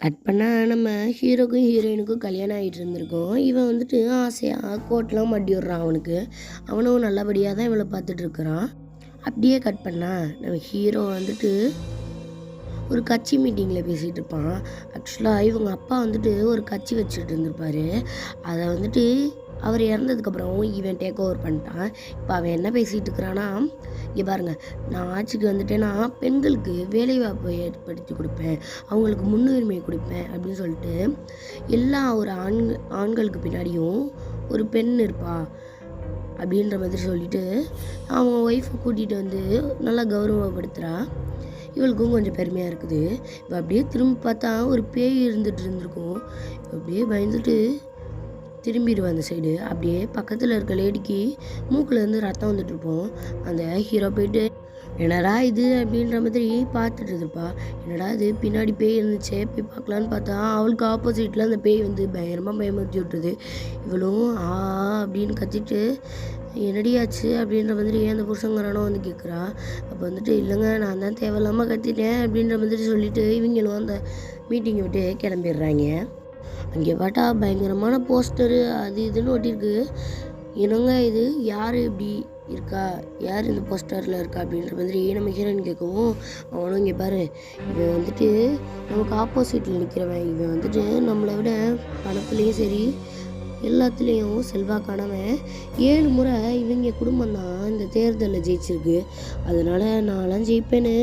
Cut பண்ணால் நம்ம ஹீரோக்கும் ஹீரோயினுக்கும் கல்யாணம் ஆகிட்டு இருந்திருக்கோம். இவன் வந்துட்டு ஆசையாக கோட்லாம் மட்டி விட்றான் அவனுக்கு. அவனும் நல்லபடியாக தான் இவளை பார்த்துட்ருக்குறான். அப்படியே கட் பண்ணால் நம்ம ஹீரோ வந்துட்டு ஒரு கட்சி மீட்டிங்கில் பேசிகிட்டு இருப்பான். ஆக்சுவலாக இவங்க அப்பா வந்துட்டு ஒரு கட்சி வச்சுட்டு இருந்திருப்பார். அதை வந்துட்டு அவர் இறந்ததுக்கப்புறம் இவன் டேக் ஓவர் பண்ணிட்டான். இப்போ அவன் என்ன பேசிகிட்டு இருக்கிறான்னா, இங்கே பாருங்கள், நான் ஆட்சிக்கு வந்துட்டேன்னா பெண்களுக்கு வேலைவாய்ப்பை ஏற்படுத்தி கொடுப்பேன், அவங்களுக்கு முன்னுரிமை கொடுப்பேன் அப்படின்னு சொல்லிட்டு எல்லா ஒரு ஆண்களுக்கு பின்னாடியும் ஒரு பெண் இருப்பா அப்படின்ற மாதிரி சொல்லிட்டு அவங்க ஒய்ஃபை கூட்டிகிட்டு வந்து நல்லா கௌரவப்படுத்துகிறா. இவளுக்கும் கொஞ்சம் பெருமையாக இருக்குது. இப்போ அப்படியே திரும்பி பார்த்தா ஒரு பேய் இருந்துகிட்டு அப்படியே பயந்துட்டு திரும்பிடுவேன் அந்த சைடு. அப்படியே பக்கத்தில் இருக்க லேடிக்கு மூக்கிலேருந்து ரத்தம் வந்துட்டுருப்போம். அந்த ஹீரோ போயிட்டு என்னடா இது அப்படின்ற மாதிரி பார்த்துட்டு இருப்பா. என்னடா இது பின்னாடி பேய் இருந்துச்சே, போய் பார்க்கலான்னு பார்த்தா அவளுக்கு ஆப்போசிட்டில் அந்த பேய் வந்து பயங்கரமாக பயமுறுத்தி விட்டுருது. இவளும் அப்படின்னு கத்திட்டு என்னடியாச்சு அப்படின்ற மாதிரி அந்த புருஷங்காரனோ வந்து கேட்குறா. அப்போ வந்துட்டு இல்லைங்க, நான் தான் தேவையில்லாமல் கத்திட்டேன் அப்படின்ற மாதிரி சொல்லிவிட்டு இவங்களும் அந்த மீட்டிங்கை விட்டு கிளம்பிடுறாங்க. அங்கே பார்த்தா பயங்கரமான போஸ்டரு அது இதுன்னு ஒட்டியிருக்கு. என்னங்க இது, யார் இப்படி இருக்கா, யார் இந்த போஸ்டரில் இருக்கா அப்படின்ற மாதிரி நம்ம ஹீரோயின் கேட்கவும், அவனும் இங்கே பாரு, இவன் வந்துட்டு நமக்கு ஆப்போசிட்டில் நிற்கிறவன். இவன் வந்துட்டு நம்மளை விட பணத்துலேயும் சரி எல்லாத்துலேயும் செல்வாக்கானவன். 7 முறை இவங்க குடும்பம் தான் இந்த தேர்தலில் ஜெயிச்சிருக்கு. அதனால் நான்லாம் ஜெயிப்பேன்னு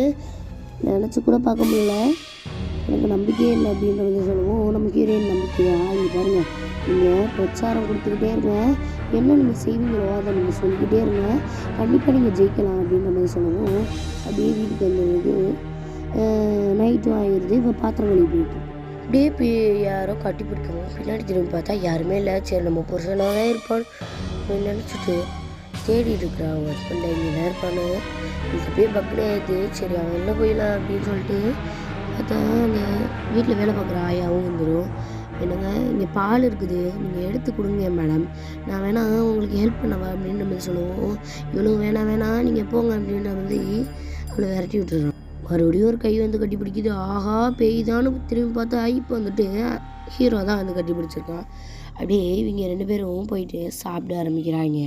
நினச்சி கூட பார்க்க முடியல, எனக்கு நம்பிக்கையே இல்லை அப்படின்றத சொல்லுவோம். நம்ம ஹீரோயின் நம்பிக்கையா, இங்கே பாருங்கள், நீங்கள் பிரச்சாரம் கொடுத்துக்கிட்டே இருங்க, என்ன நீங்கள் செய்வீங்களோ அதை நீங்கள் சொல்லிக்கிட்டே இருங்க, கண்டிப்பாக நீங்கள் ஜெயிக்கலாம் அப்படின்ற மாதிரி சொல்லுவோம். அப்படியே வீட்டுக்கு வந்துடுது. நைட்டும் ஆகிடுது. இப்போ பாத்திரம் கழுவி போயிட்டு அப்படியே யாரோ கட்டி பிடிக்கவும் பின்னாடி திரும்பி பார்த்தா யாருமே இல்லை. சரி நம்ம புருஷனாக தான் இருப்பான் அப்படின்னு நினச்சிட்டு தேடிட்டு இருக்கிற அவங்க ஹஸ்பண்டை இங்கே இருப்பானு எனக்கு அப்படியே பக்கனே ஆயிடுது. சரி அவன் என்ன போயிடலாம் அப்படின்னு சொல்லிட்டு பார்த்தா அந்த வீட்டில் வேலை பார்க்குற ஆயாவும் வந்துடும். என்னங்க, இங்கே பால் இருக்குது, நீங்கள் எடுத்து கொடுங்க மேடம், நான் வேணா உங்களுக்கு ஹெல்ப் பண்ணவா அப்படின்ற மாதிரி சொல்லுவோம். இவனும் வேணாம் நீங்கள் போங்க அப்படின்ற மாதிரி அவளை விரட்டி விட்டுறான். மறுபடியும் ஒரு கை வந்து கட்டி பிடிக்குது. ஆஹா பேய்தான்னு திரும்பி பார்த்தா இப்போ வந்துட்டு ஹீரோ தான் வந்து கட்டி பிடிச்சிருக்கான். அப்படியே இவங்க 2 பேரும் போயிட்டு சாப்பிட ஆரம்பிக்கிறாங்க.